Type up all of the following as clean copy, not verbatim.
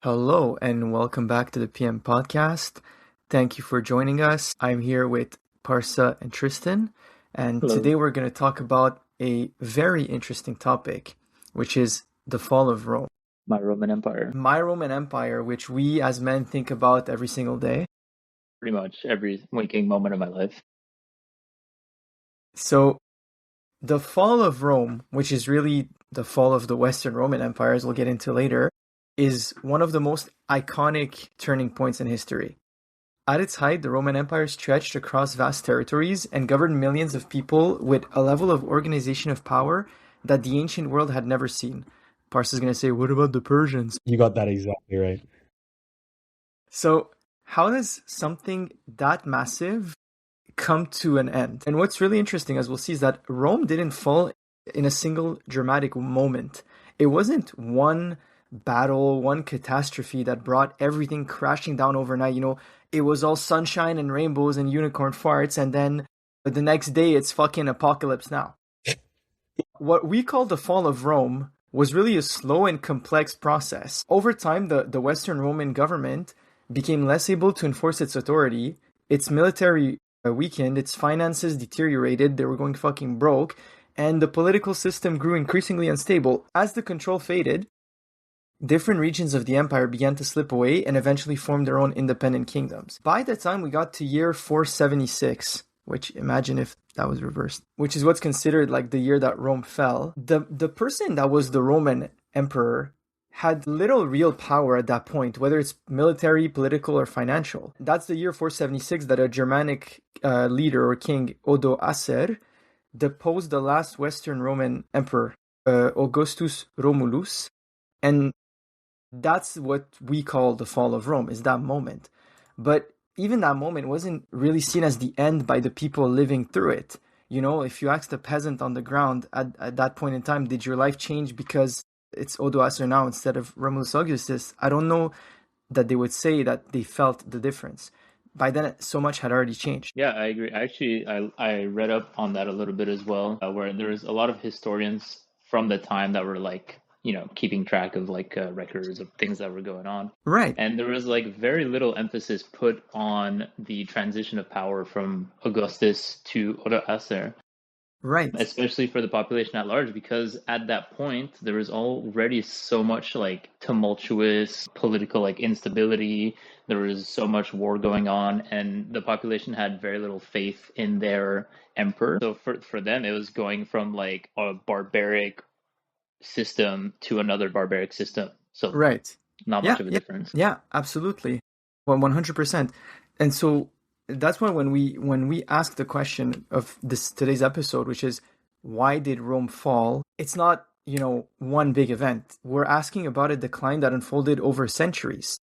Hello and welcome back to the PM podcast. Thank you for joining us. I'm here with Parsa and Tristan, and Hello. today we're going to talk about a very interesting topic, which is the fall of Rome. My Roman Empire. My Roman Empire, which we as men think about every single day. Pretty much every waking moment of my life. So, the fall of Rome, which is really the fall of the Western Roman Empire, as we'll get into later, is one of the most iconic turning points in history. At its height, the Roman Empire stretched across vast territories and governed millions of people with a level of organization of power that the ancient world had never seen. Parsa's going to say, what about the Persians? You got that exactly right. So, how does something that massive come to an end? And what's really interesting, as we'll see, is that Rome didn't fall in a single dramatic moment. It wasn't one battle, one catastrophe that brought everything crashing down overnight. It was all sunshine and rainbows and unicorn farts, and then the next day it's fucking apocalypse now. What we call the fall of Rome was really a slow and complex process. Over time, the Western Roman government became less able to enforce its authority, its military weakened, its finances deteriorated, they were going fucking broke, and the political system grew increasingly unstable. As the control faded, different regions of the empire began to slip away and eventually formed their own independent kingdoms. By the time we got to year 476, which imagine if that was reversed, which is what's considered like the year that Rome fell, the person that was the Roman emperor had little real power at that point, whether it's military, political, or financial. That's the year 476 that a Germanic leader or king, Odoacer, deposed the last Western Roman emperor, Augustus Romulus, and that's what we call the fall of Rome, is that moment. But even that moment wasn't really seen as the end by the people living through it. If you asked a peasant on the ground at that point in time, did your life change because it's Odoacer now instead of Romulus Augustus? I don't know that they would say that they felt the difference. By then, so much had already changed. Yeah, I agree. Actually, I read up on that a little bit as well, where there's a lot of historians from the time that were keeping track of records of things that were going on. Right. And there was very little emphasis put on the transition of power from Augustus to Odoacer. Right. Especially for the population at large, because at that point there was already so much tumultuous political instability. There was so much war going on, and the population had very little faith in their emperor. So for them, it was going from a barbaric system to another barbaric system. So right. Not much of a difference. Yeah, absolutely. 100%. And so that's why when we ask the question of today's episode, which is why did Rome fall? It's not, one big event. We're asking about a decline that unfolded over centuries.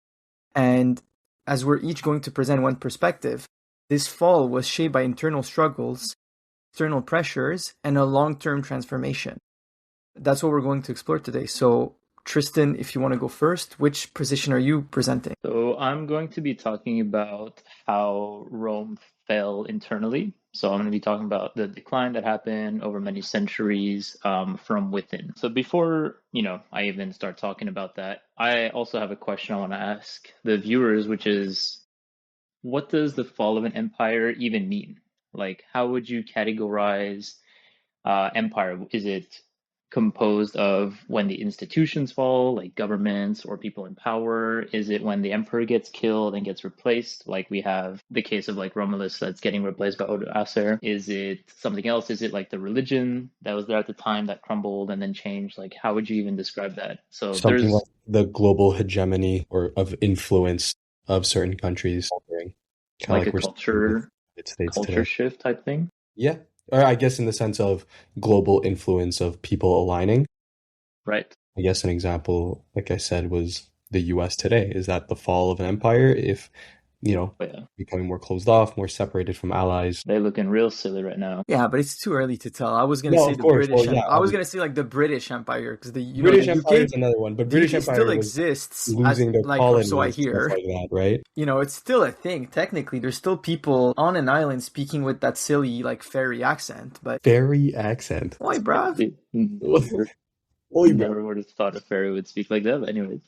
And as we're each going to present one perspective, this fall was shaped by internal struggles, external pressures, and a long-term transformation. That's what we're going to explore today. So Tristan, if you want to go first, which position are you presenting? So I'm going to be talking about how Rome fell internally. So I'm going to be talking about the decline that happened over many centuries from within. So before, I even start talking about that, I also have a question I want to ask the viewers, which is, what does the fall of an empire even mean? How would you categorize empire? Is it composed of when the institutions fall, like governments or people in power? Is it when the emperor gets killed and gets replaced, like we have the case of Romulus that's getting replaced by Odoacer? Is it something else? Is it the religion that was there at the time that crumbled and then changed? How would you even describe that? So something like the global hegemony or of influence of certain countries, kind of a culture today. Shift type thing. Yeah. Or I guess in the sense of global influence of people aligning. Right. I guess an example, like I said, was the US today. Is that the fall of an empire? If, becoming more closed off, more separated from allies. They're looking real silly right now. Yeah, but it's too early to tell. I was going to say the British. I was going to say the British Empire, because the British Empire is another one, but British Empire still exists, losing their colonies, so I hear, like that, right? It's still a thing. Technically, there's still people on an island speaking with that silly fairy accent. But fairy accent. Oi, bruv. Never would have thought a fairy would speak like that. But anyways.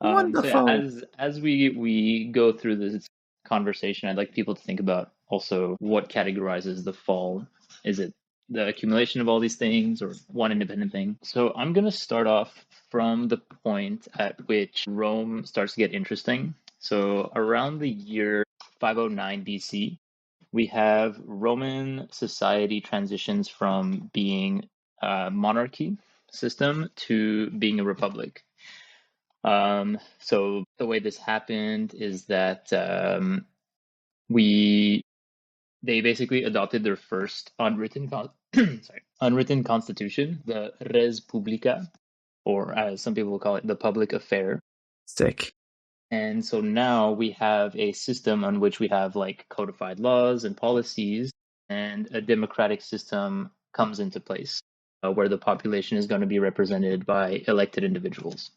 Wonderful. As we go through this conversation, I'd like people to think about also what categorizes the fall. Is it the accumulation of all these things or one independent thing? So I'm going to start off from the point at which Rome starts to get interesting. So around the year 509 BC, we have Roman society transitions from being a monarchy system to being a republic. So the way this happened is that they basically adopted their first unwritten constitution, the Res Publica, or as some people will call it, the public affair. Sick. And so now we have a system on which we have like codified laws and policies, and a democratic system comes into place where the population is going to be represented by elected individuals.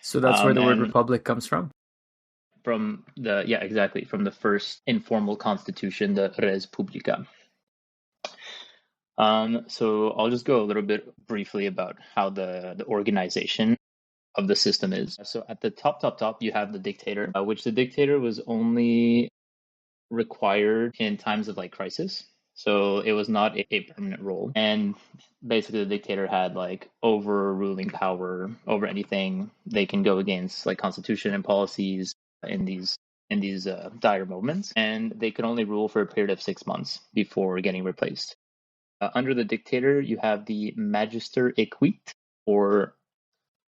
So that's where the word republic comes from? From the first informal constitution, the Res Publica. So I'll just go a little bit briefly about how the organization of the system is. So at the top, you have the dictator, which the dictator was only required in times of like crisis. So it was not a permanent role. And basically the dictator had like overruling power over anything. They can go against like constitution and policies in these dire moments, and they could only rule for a period of 6 months before getting replaced. Under the dictator, you have the Magister Equit, or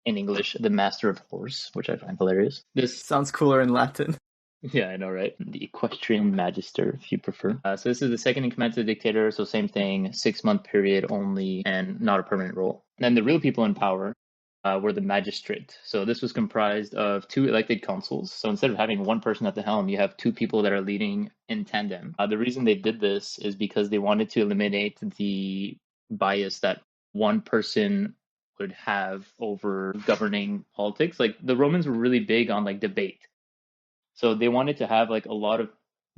in English, the Master of Horse, which I find hilarious. This sounds cooler in Latin. Yeah, I know, right? The Equestrian Magister, if you prefer. So this is the second in command to the dictator, so same thing, 6-month period only, and not a permanent role. And then the real people in power were the magistrate. So this was comprised of 2 elected consuls. So instead of having one person at the helm, you have 2 people that are leading in tandem. The reason they did this is because they wanted to eliminate the bias that one person would have over governing politics. Like the Romans were really big on like debate. So they wanted to have like a lot of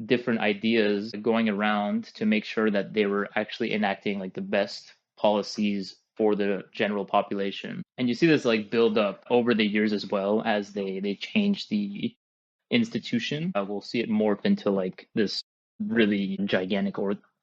different ideas going around to make sure that they were actually enacting like the best policies for the general population. And you see this like build up over the years as well as they change the institution. We'll see it morph into like this really gigantic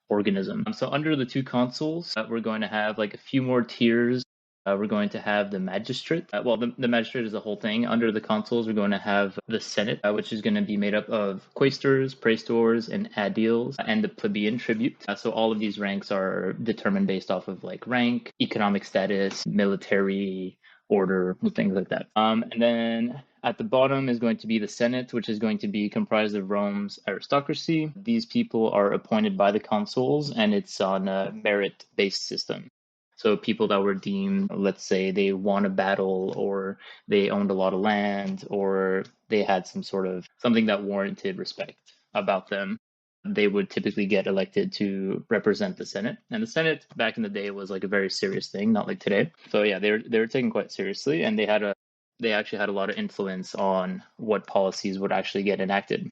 organism. So under the 2 consuls, we're going to have like a few more tiers. We're going to have the magistrate. The magistrate is the whole thing. Under the consuls, we're going to have the Senate, which is going to be made up of quaestors, praetors, and aediles, and the plebeian tribute. So all of these ranks are determined based off of like rank, economic status, military order, things like that. And then at the bottom is going to be the Senate, which is going to be comprised of Rome's aristocracy. These people are appointed by the consuls, and it's on a merit-based system. So people that were deemed, let's say they won a battle, or they owned a lot of land, or they had something that warranted respect about them, they would typically get elected to represent the Senate. And the Senate back in the day was like a very serious thing, not like today. So yeah, they were taken quite seriously, and they actually had a lot of influence on what policies would actually get enacted.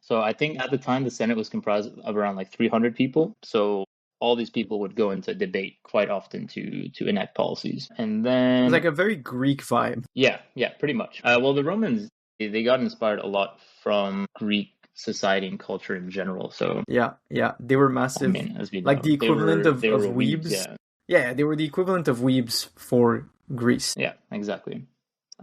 So I think at the time the Senate was comprised of around like 300 people. So all these people would go into debate quite often to enact policies. And then it's like a very Greek vibe. Yeah, pretty much. Well, the Romans, they got inspired a lot from Greek society and culture in general. So yeah, they were massive. I mean, as we know, like the equivalent of weebs. Yeah, they were the equivalent of weebs for Greece. Yeah, exactly.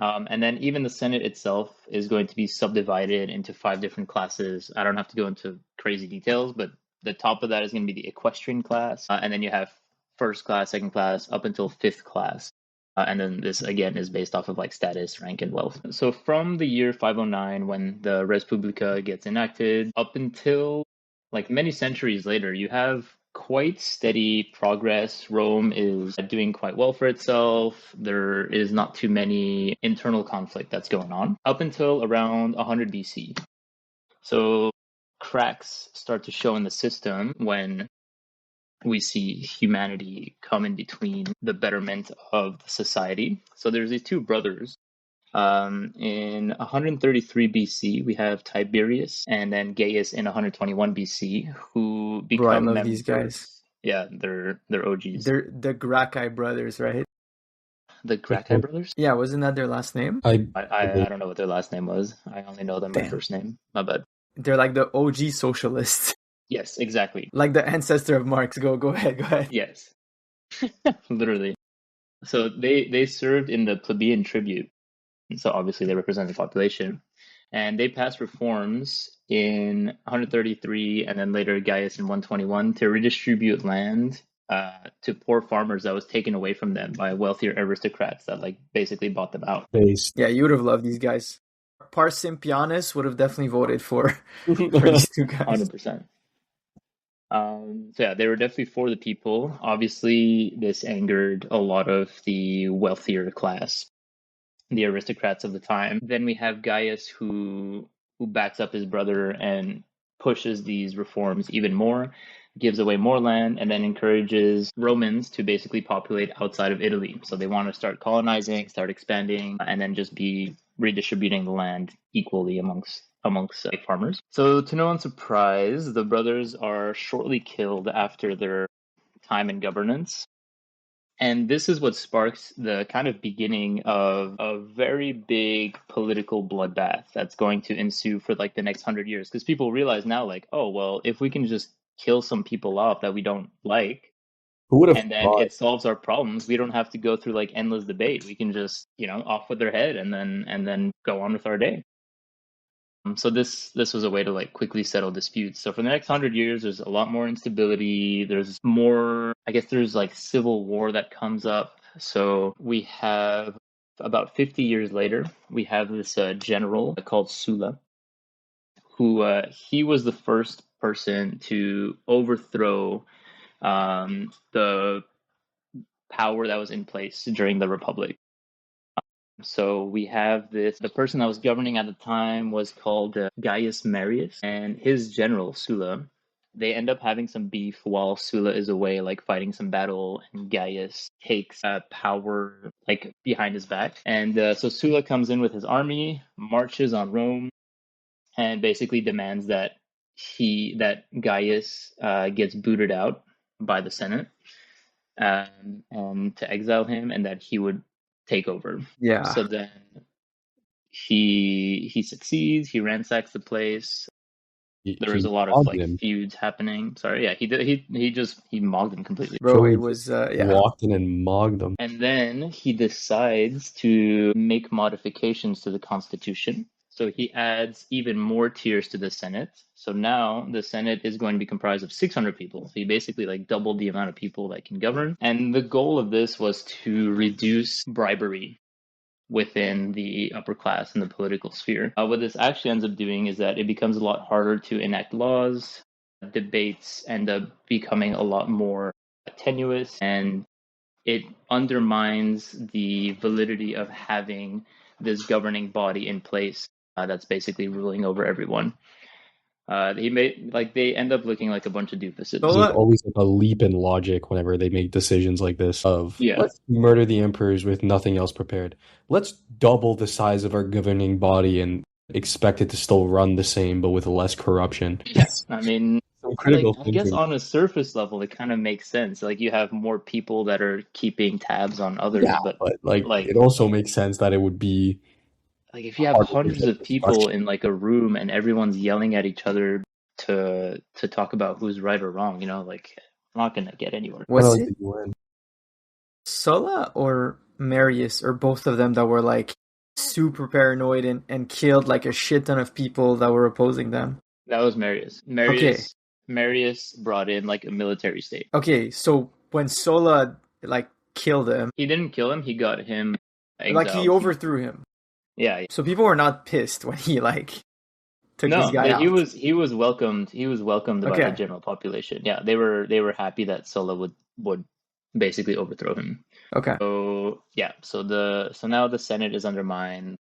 And then even the Senate itself is going to be subdivided into 5 different classes. I don't have to go into crazy details, but the top of that is going to be the equestrian class. And then you have first class, second class, up until 5th class. And then this, again, is based off of like status, rank, and wealth. So from the year 509, when the Res Publica gets enacted, up until like many centuries later, you have quite steady progress. Rome is doing quite well for itself. There is not too many internal conflict that's going on up until around 100 BC. So cracks start to show in the system when we see humanity come in between the betterment of the society. So there's these 2 brothers. In 133 BC, we have Tiberius and then Gaius in 121 BC, who become members. These guys. Yeah, they're OGs. They're the Gracchi brothers, right? The Gracchi brothers? Yeah, wasn't that their last name? I don't know what their last name was. I only know them by first name. My bad. They're like the OG socialists. Yes, exactly. Like the ancestor of Marx. Go ahead. Yes. Literally. So they served in the plebeian tribute. So obviously they represent the population. And they passed reforms in 133 and then later Gaius in 121 to redistribute land to poor farmers that was taken away from them by wealthier aristocrats that like basically bought them out. Yeah, you would have loved these guys. Parsimpianus would have definitely voted for these two guys. 100%. So yeah, they were definitely for the people. Obviously, this angered a lot of the wealthier class, the aristocrats of the time. Then we have Gaius who backs up his brother and pushes these reforms even more, gives away more land, and then encourages Romans to basically populate outside of Italy. So they want to start colonizing, start expanding, and then just be redistributing the land equally amongst farmers. So to no one's surprise, the brothers are shortly killed after their time in governance. And this is what sparks the kind of beginning of a very big political bloodbath that's going to ensue for like the next 100 years. Because people realize now, like, oh, well, if we can just kill some people off that we don't like, and then it solves our problems, we don't have to go through like endless debate. We can just, off with their head and then go on with our day. So this was a way to like quickly settle disputes. So for the next 100 years, there's a lot more instability. There's more, I guess there's like civil war that comes up. So we have about 50 years later, we have this general called Sulla, who he was the first person to overthrow the power that was in place during the Republic. So we have the person that was governing at the time was called Gaius Marius, and his general, Sulla. They end up having some beef while Sulla is away, like fighting some battle, and Gaius takes power like behind his back. And so Sulla comes in with his army, marches on Rome, and basically demands that Gaius gets booted out by the Senate, and to exile him, and that he would take over. Yeah. So then he succeeds. He ransacks the place. There was a lot of like feuds happening. Sorry, yeah, he did. He mogged him completely. Bro, it was walked in and mogged them. And then he decides to make modifications to the Constitution. So he adds even more tiers to the Senate. So now the Senate is going to be comprised of 600 people. So he basically like doubled the amount of people that can govern. And the goal of this was to reduce bribery within the upper class and the political sphere. What this actually ends up doing is that it becomes a lot harder to enact laws. Debates end up becoming a lot more tenuous, and it undermines the validity of having this governing body in place that's basically ruling over everyone. They end up looking like a bunch of doofuses. So there's always like a leap in logic whenever they make decisions like this of let's murder the emperors with nothing else prepared. Let's double the size of our governing body and expect it to still run the same but with less corruption. Yes, I mean, I guess on a surface level it kind of makes sense. Like you have more people that are keeping tabs on others, but it also makes sense that it would be like if you have hundreds of people in like a room and everyone's yelling at each other to talk about who's right or wrong, like I'm not gonna get anywhere. Was it Sulla or Marius or both of them that were like super paranoid and killed like a shit ton of people that were opposing them? That was Marius. Marius brought in like a military state. Okay, so when Sulla like killed him, he didn't kill him. He got him exiled. Like he overthrew him. Yeah. So people were not pissed when he like took this guy out. He was welcomed. He was welcomed by the general population. Yeah, they were happy that Sulla would basically overthrow him. Okay. So yeah, so now the Senate is undermined.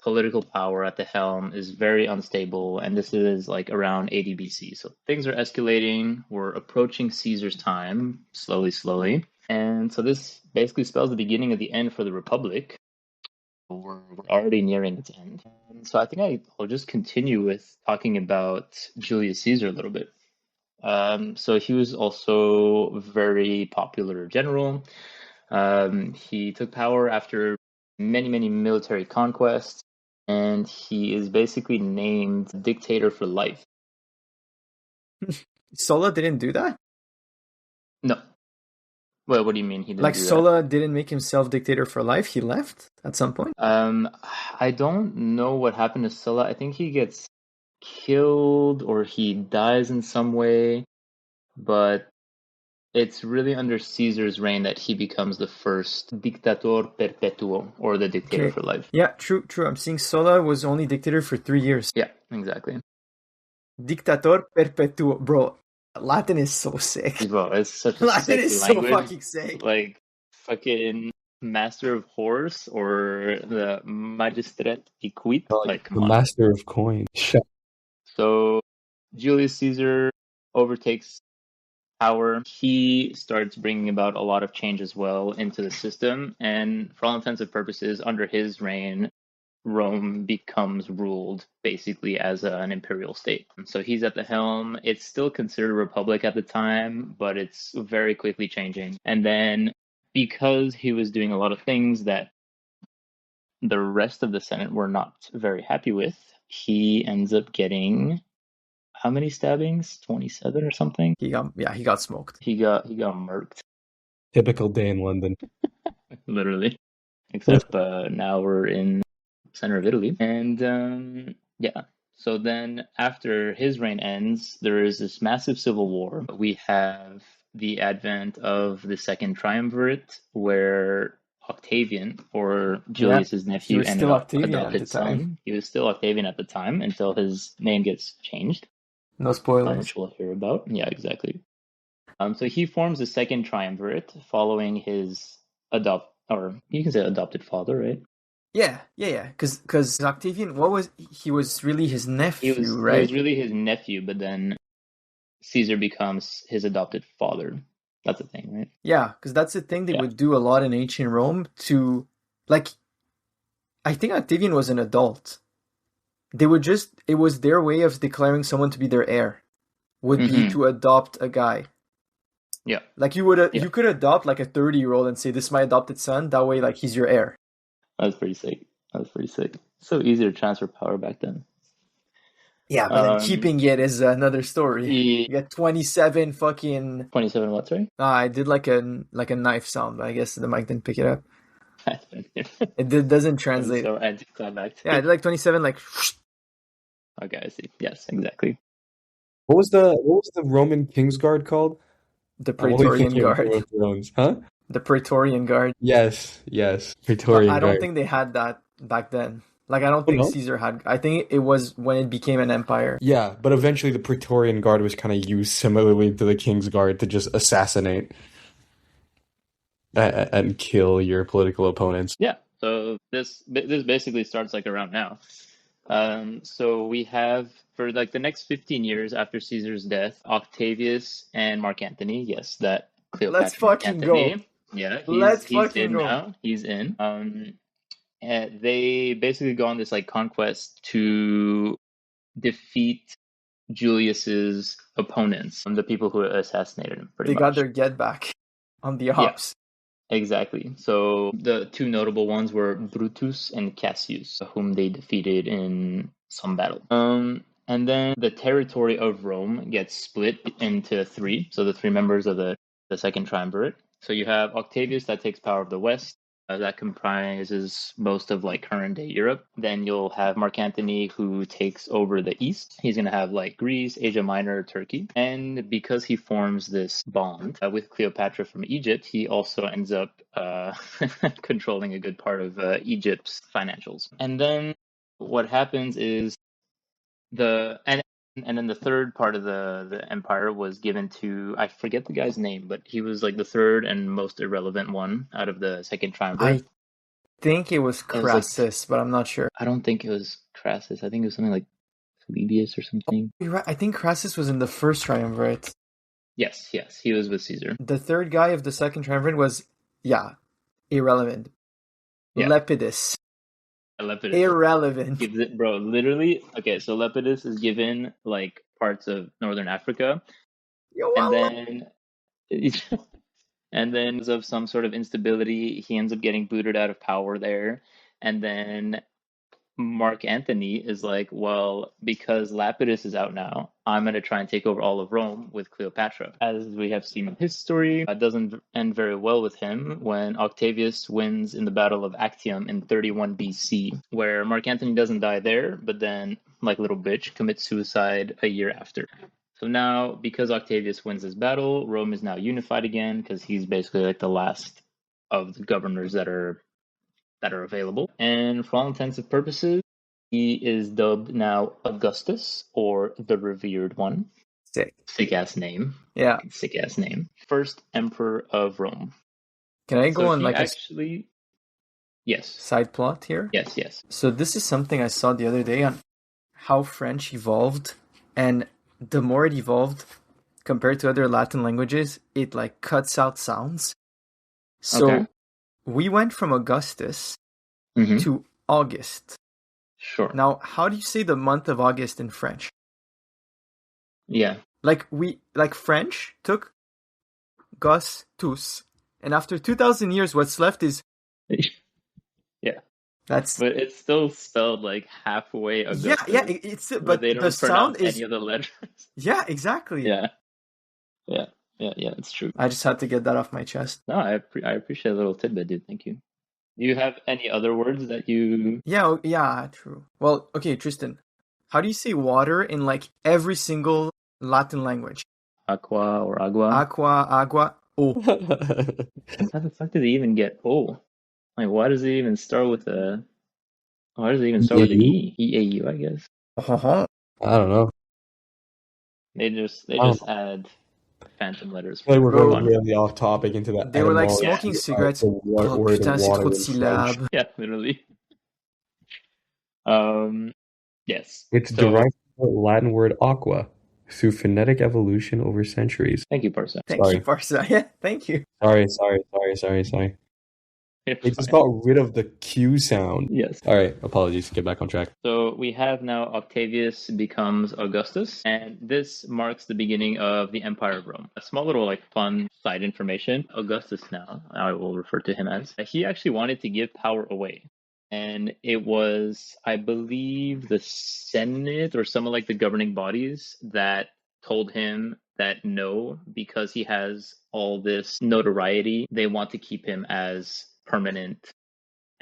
Political power at the helm is very unstable, and this is like around 80 BC. So things are escalating. We're approaching Caesar's time, slowly. And so this basically spells the beginning of the end for the Republic. We're already nearing its end. So I think I'll just continue with talking about Julius Caesar a little bit. So he was also a very popular general. He took power after many, many military conquests, and he is basically named dictator for life. Sulla didn't do that? No. Well, what do you mean he didn't like do Sulla that? didn't make himself dictator for life? He left at some point? I don't know what happened to Sulla. I think he gets killed or he dies in some way, but it's really under Caesar's reign that he becomes the first dictator perpetuo, or the dictator for life. Yeah, true. I'm seeing Sulla was only dictator for 3 years. Yeah, exactly. Dictator perpetuo. Bro, Latin is so sick. Bro, it's such a Latin sick is language. so fucking sick. Like, fucking Master of Horse or the Magistrat Equit. Like, the Master of Coin. So, Julius Caesar overtakes power. He starts bringing about a lot of change as well into the system, and for all intents and purposes, under his reign, Rome becomes ruled basically as an imperial state. So he's at the helm. It's still considered a republic at the time, but it's very quickly changing. And then because he was doing a lot of things that the rest of the Senate were not very happy with, he ends up getting how many stabbings? 27 or something? He got smoked. He got murked. Typical day in London. Literally. Except now we're in center of Italy. And so then after his reign ends, there is this massive civil war. We have the advent of the Second Triumvirate, where Octavian, or Julius's nephew and adopted son, he was still Octavian at the time until his name gets changed. No spoilers. Which we'll hear about. Yeah, exactly. So he forms the Second Triumvirate following his adopted father, right? Yeah. Because Octavian, he was really his nephew, right? He was really his nephew, but then Caesar becomes his adopted father. That's the thing, right? Yeah, because that's the thing they would do a lot in ancient Rome to, like, I think Octavian was an adult. They would it was their way of declaring someone to be their heir, would be to adopt a guy. Yeah. Like you could adopt like a 30-year-old and say, this is my adopted son. That way, like, he's your heir. That was pretty sick. So easy to transfer power back then. Yeah, but then keeping it is another story. You get 27 fucking... 27 what, sorry? I did like a knife sound, but I guess the mic didn't pick it up. It doesn't translate. So anticlimactic. Yeah, I did like 27 like... Okay, I see. Yes, exactly. What was the Roman King's Guard called? The Praetorian Guard. Huh? The Praetorian Guard. Yes. Praetorian Guard. I don't think they had that back then. Like, I don't think Caesar had... I think it was when it became an empire. Yeah, but eventually the Praetorian Guard was kind of used similarly to the King's Guard to just assassinate and kill your political opponents. Yeah, so this basically starts like around now. So we have, for like the next 15 years after Caesar's death, Octavius and Mark Antony. Yes, that Cleopatra. Let's fucking go. Yeah, he's in go. Now. He's in. They basically go on this like conquest to defeat Julius's opponents, the people who assassinated him. They got their get back on the ops. Yeah, exactly. So the two notable ones were Brutus and Cassius, whom they defeated in some battle. And then the territory of Rome gets split into three. So the three members of the Second Triumvirate. So you have Octavius that takes power of the West. That comprises most of like current day Europe. Then you'll have Mark Antony, who takes over the East. He's going to have like Greece, Asia Minor, Turkey. And because he forms this bond with Cleopatra from Egypt, he also ends up controlling a good part of Egypt's financials. And then what happens is and then the third part of the empire was given to, I forget the guy's name, but he was like the third and most irrelevant one out of the Second Triumvirate. I think it was Crassus, but I'm not sure. I don't think it was Crassus. I think it was something like Polybius or something. You're right. I think Crassus was in the First Triumvirate. Yes, he was with Caesar. The third guy of the Second Triumvirate was, irrelevant. Yeah. Lepidus. Irrelevant. Gives it, bro, literally. Okay, so Lepidus is given like parts of northern Africa, and then And then because of some sort of instability, he ends up getting booted out of power there. And then Mark Antony is like, well, because Lapidus is out now, I'm going to try and take over all of Rome with Cleopatra. As we have seen in his story, it doesn't end very well with him when Octavius wins in the Battle of Actium in 31 BC, where Mark Antony doesn't die there, but then, like little bitch, commits suicide a year after. So now, because Octavius wins this battle, Rome is now unified again, because he's basically like the last of the governors that are available. And for all intents and purposes, he is dubbed now Augustus, or the Revered One. Sick ass name. Yeah. Sick ass name. First emperor of Rome. Can I go on like actually? Yes. Side plot here? Yes. So this is something I saw the other day on how French evolved, and the more it evolved compared to other Latin languages, it like cuts out sounds. So we went from Augustus to August. Sure. Now, how do you say the month of August in French? Yeah. Like French took Gustus, and after 2,000 years, what's left is yeah. But it's still spelled like halfway Augustus. Yeah. It's but they don't the sound is any of the letters. Yeah, exactly. Yeah. It's true. I just had to get that off my chest. No, I appreciate a little tidbit, dude. Thank you. Do you have any other words that you... Yeah, true. Well, okay, Tristan. How do you say water in like every single Latin language? Aqua or agua? Agua, O. How the fuck did it even get O? Like, why does it even start with a... Why does it even start with an E? E-A-U, I guess. I don't know. They just add phantom letters. Like we're going really off topic into that. They were like smoking cigarettes. Putain, c'est trop de syllabes. Yeah, literally. Yes. It's derived from the Latin word aqua through phonetic evolution over centuries. Thank you, Parsa. Thank you, Parsa. Yeah, thank you. Sorry. It just got rid of the Q sound. Yes. All right. Apologies. Get back on track. So we have now Octavius becomes Augustus, and this marks the beginning of the Empire of Rome. A small little fun side information. Augustus now, I will refer to him as, he actually wanted to give power away. And it was, I believe, the Senate or some of the governing bodies that told him that no, because he has all this notoriety, they want to keep him as permanent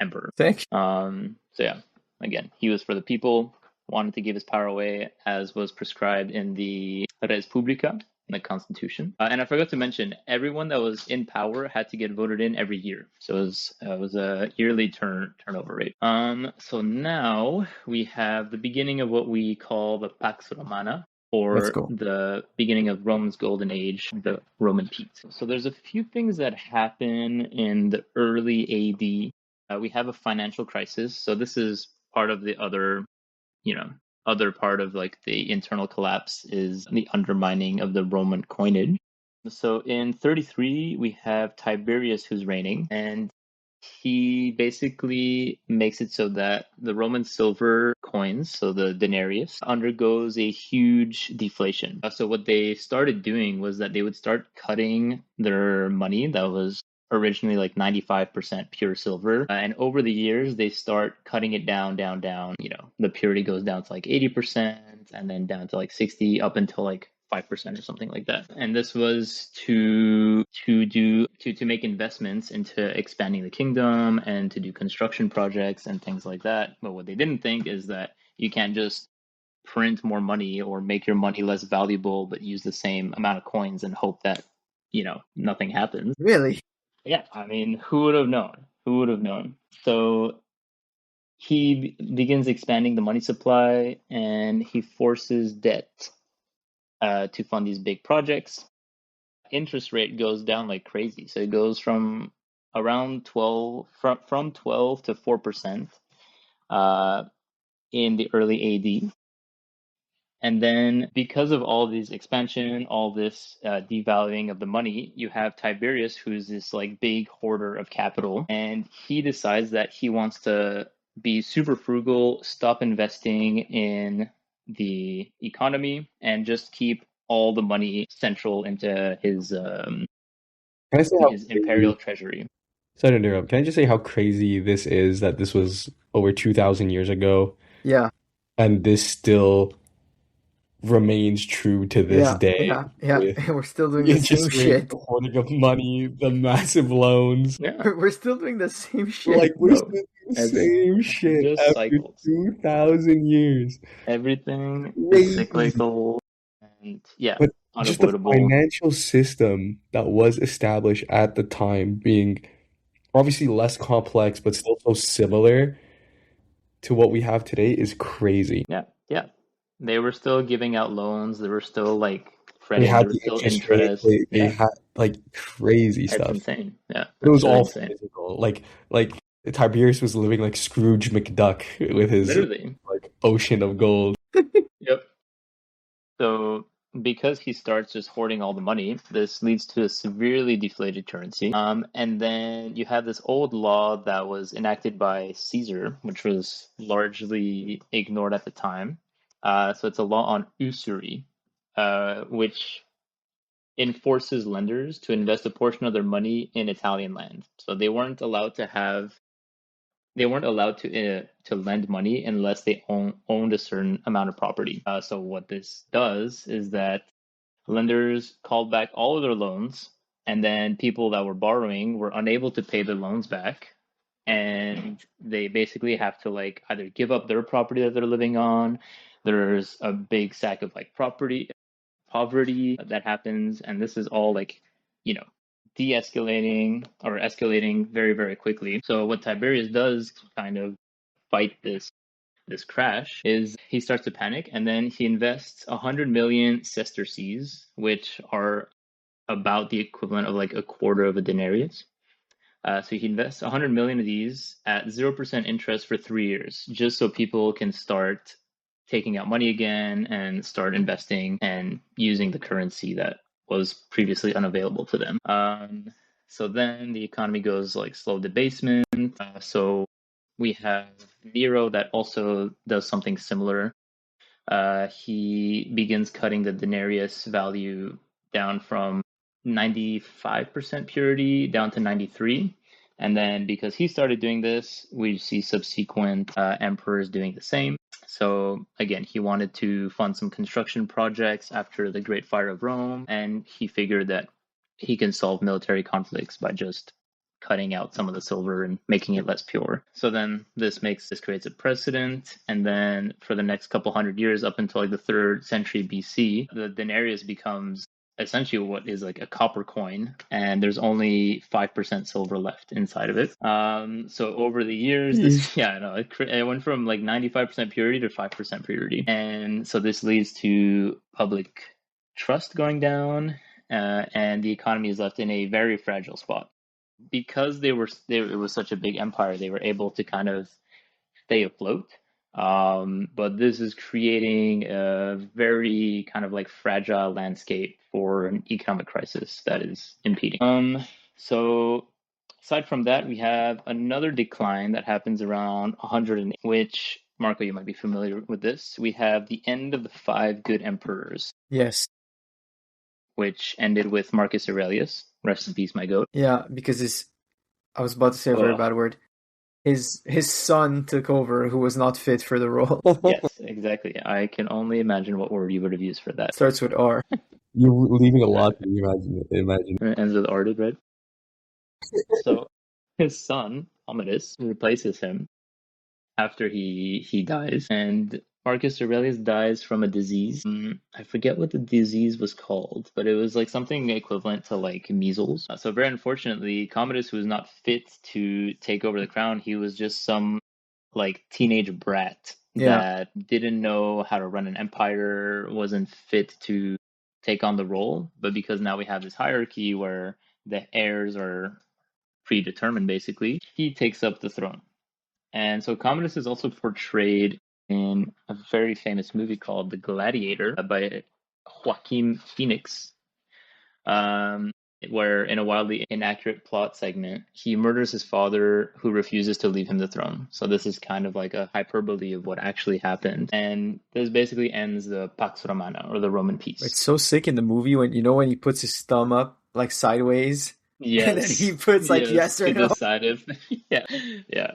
emperor. Thanks. So yeah, again, he was for the people, wanted to give his power away as was prescribed in the Res Publica, the Constitution. And I forgot to mention, everyone that was in power had to get voted in every year. So it was a yearly turnover rate. So now we have the beginning of what we call the Pax Romana, or the beginning of Rome's golden age, the Roman peak. So there's a few things that happen in the early AD. We have a financial crisis. So this is part of the other part of the internal collapse is the undermining of the Roman coinage. So in 33, we have Tiberius who's reigning, and he basically makes it so that the Roman silver coins, so the denarius, undergoes a huge deflation. So what they started doing was that they would start cutting their money that was originally 95% pure silver. And over the years, they start cutting it down. The purity goes down to 80% and then down to 60 up until 5% or something like that. And this was to make investments into expanding the kingdom and to do construction projects and things like that. But what they didn't think is that you can't just print more money or make your money less valuable, but use the same amount of coins and hope that, nothing happens. Really? Yeah. I mean, who would have known? So he begins expanding the money supply and he forces debt to fund these big projects. Interest rate goes down like crazy. So it goes from around 12 to 4% in the early AD. And then because of all this expansion, all this devaluing of the money, you have Tiberius, who's this big hoarder of capital. And he decides that he wants to be super frugal, stop investing in the economy, and just keep all the money central into his his imperial treasury. Sorry to interrupt. Can I just say how crazy this is that this was over 2,000 years ago? Yeah. And this still remains true to this day. Yeah. We're still doing the same shit. The hoarding of money, the massive loans. Yeah. We're still doing the same shit. Like, we're still doing the same shit just after cycles. 2,000 years. Everything is cyclical and but just the financial system that was established at the time being obviously less complex, but still so similar to what we have today is crazy. Yeah. They were still giving out loans. They were still like credit. They were still interest. They had like crazy stuff. That's insane. Yeah. It was all physical. Like Tiberius was living like Scrooge McDuck with his like ocean of gold. Yep. So because he starts just hoarding all the money, this leads to a severely deflated currency. And then you have this old law that was enacted by Caesar, which was largely ignored at the time. So it's a law on usury, which enforces lenders to invest a portion of their money in Italian land. So they weren't allowed to lend money unless they owned a certain amount of property. So what this does is that lenders called back all of their loans, and then people that were borrowing were unable to pay their loans back, and they basically have to like either give up their property that they're living on. There's a big sack of like poverty that happens, and this is all like, de-escalating or escalating very, very quickly. So what Tiberius does to kind of fight this crash is he starts to panic, and then he invests 100 million sesterces, which are about the equivalent of like a quarter of a denarius. So he invests 100 million of these at 0% interest for 3 years, just so people can start taking out money again and start investing and using the currency that was previously unavailable to them. So then the economy goes like slow debasement. So we have Nero that also does something similar. He begins cutting the denarius value down from 95% purity down to 93. And then because he started doing this, we see subsequent emperors doing the same. So again, he wanted to fund some construction projects after the Great Fire of Rome, and he figured that he can solve military conflicts by just cutting out some of the silver and making it less pure. So then this creates a precedent, and then for the next couple hundred years up until like the 3rd century BC, the denarius becomes essentially what is like a copper coin, and there's only 5% silver left inside of it. So over the years, it went from like 95% purity to 5% purity, and so this leads to public trust going down, and the economy is left in a very fragile spot. Because it was such a big empire, they were able to kind of stay afloat. But this is creating a very kind of like fragile landscape for an economic crisis that is impeding. So aside from that, we have another decline that happens around 108, which, Marco, you might be familiar with this. We have the end of the 5 good emperors. Yes. Which ended with Marcus Aurelius. Rest in peace, my goat. Yeah, because I was about to say a very bad word. His son took over, who was not fit for the role. Yes, exactly. I can only imagine what word you would have used for that. Starts with R. You're leaving a lot to imagine. It ends with R, right? So his son, Commodus, replaces him after he dies, and Marcus Aurelius dies from a disease. I forget what the disease was called, but it was like something equivalent to like measles. So very unfortunately, Commodus was not fit to take over the crown. He was just some like teenage brat that didn't know how to run an empire, wasn't fit to take on the role. But because now we have this hierarchy where the heirs are predetermined, basically, he takes up the throne. And so Commodus is also portrayed in a very famous movie called The Gladiator by Joaquin Phoenix, where in a wildly inaccurate plot segment, he murders his father who refuses to leave him the throne. So this is kind of like a hyperbole of what actually happened. And this basically ends the Pax Romana, or the Roman peace. It's so sick in the movie when he puts his thumb up like sideways Yes. And then he puts like yes or no. Decide if yeah.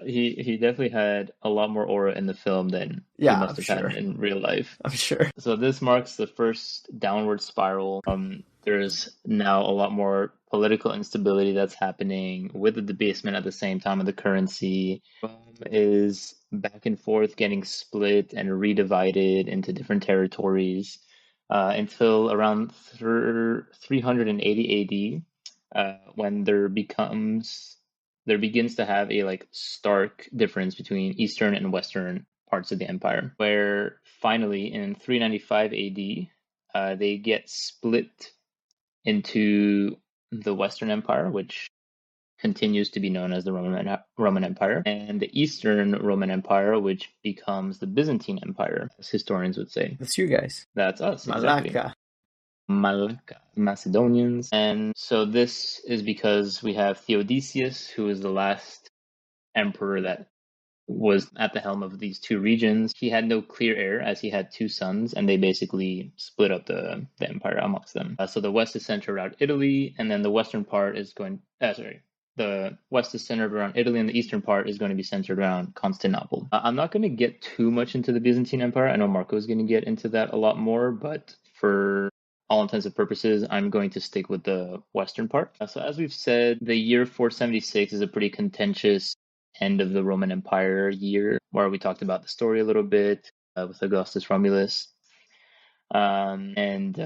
He definitely had a lot more aura in the film than he must have had in real life. I'm sure. So this marks the first downward spiral. There's now a lot more political instability that's happening with the debasement at the same time of the currency. Rome is back and forth getting split and redivided into different territories until around 380 AD, when there begins to have a like stark difference between Eastern and Western parts of the empire, where finally in 395 AD they get split into the Western Empire, which continues to be known as the Roman Empire, and the Eastern Roman Empire, which becomes the Byzantine Empire, as historians would say. That's you guys. That's us. Malacca. Exactly. Malacca, Macedonians. And so this is because we have Theodosius, who is the last emperor that was at the helm of these two regions. He had no clear heir, as he had two sons, and they basically split up the empire amongst them. So the west is centered around Italy, and then the western part is the west is centered around Italy, and the eastern part is going to be centered around Constantinople. I'm not going to get too much into the Byzantine Empire. I know Marco is going to get into that a lot more, but for all intents and purposes, I'm going to stick with the western part. So as we've said, the year 476 is a pretty contentious end of the Roman Empire year, where we talked about the story a little bit with Augustus Romulus. And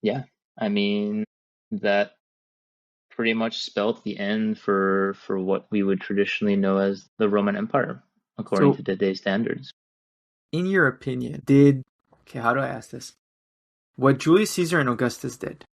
yeah, I mean, that pretty much spelt the end for what we would traditionally know as the Roman Empire, according to today's standards. In your opinion, how do I ask this? What Julius Caesar and Augustus did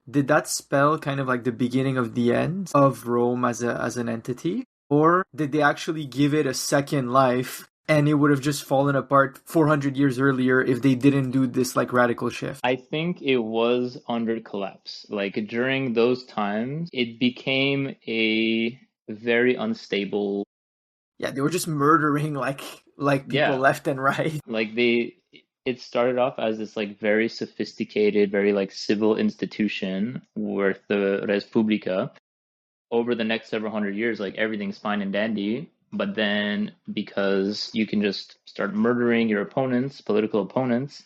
that spell kind of like the beginning of the end of Rome as an entity? Or did they actually give it a second life and it would have just fallen apart 400 years earlier if they didn't do this like radical shift? I think it was under collapse. Like during those times, it became a very unstable. Yeah, they were just murdering like people left and right. Like it started off as this like very sophisticated, very like civil institution with the Res Publica. Over the next several hundred years, like everything's fine and dandy, but then because you can just start murdering your opponents, political opponents,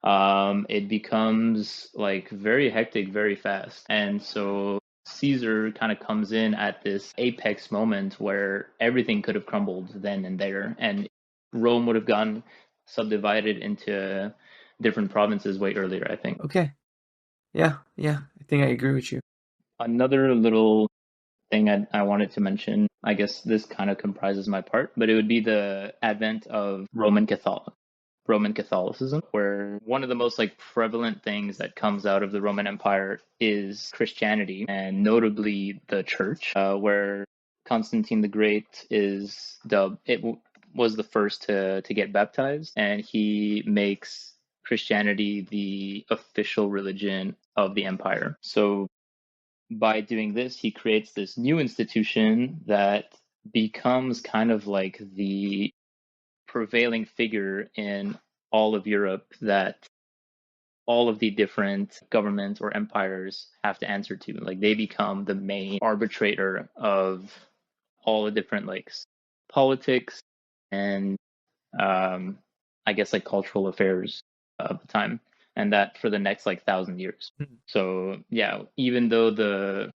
it becomes like very hectic very fast. And so Caesar kind of comes in at this apex moment where everything could have crumbled then and there, and Rome would have gotten subdivided into different provinces way earlier, I think. Okay. Yeah, I think I agree with you. Another little thing I wanted to mention, I guess this kind of comprises my part, but it would be the advent of Roman Catholicism, where one of the most like prevalent things that comes out of the Roman Empire is Christianity, and notably the church, where Constantine the Great is was the first to get baptized, and he makes Christianity the official religion of the empire. So by doing this, he creates this new institution that becomes kind of like the prevailing figure in all of Europe that all of the different governments or empires have to answer to. Like they become the main arbitrator of all the different like politics and I guess like cultural affairs of the time. And that for the next like 1,000 years. So yeah, even though the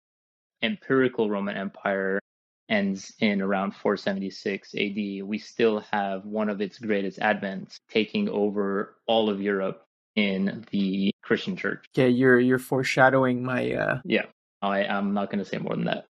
empirical Roman Empire ends in around 476 AD, we still have one of its greatest advents taking over all of Europe in the Christian church. Okay, you're foreshadowing my Yeah, I'm not going to say more than that.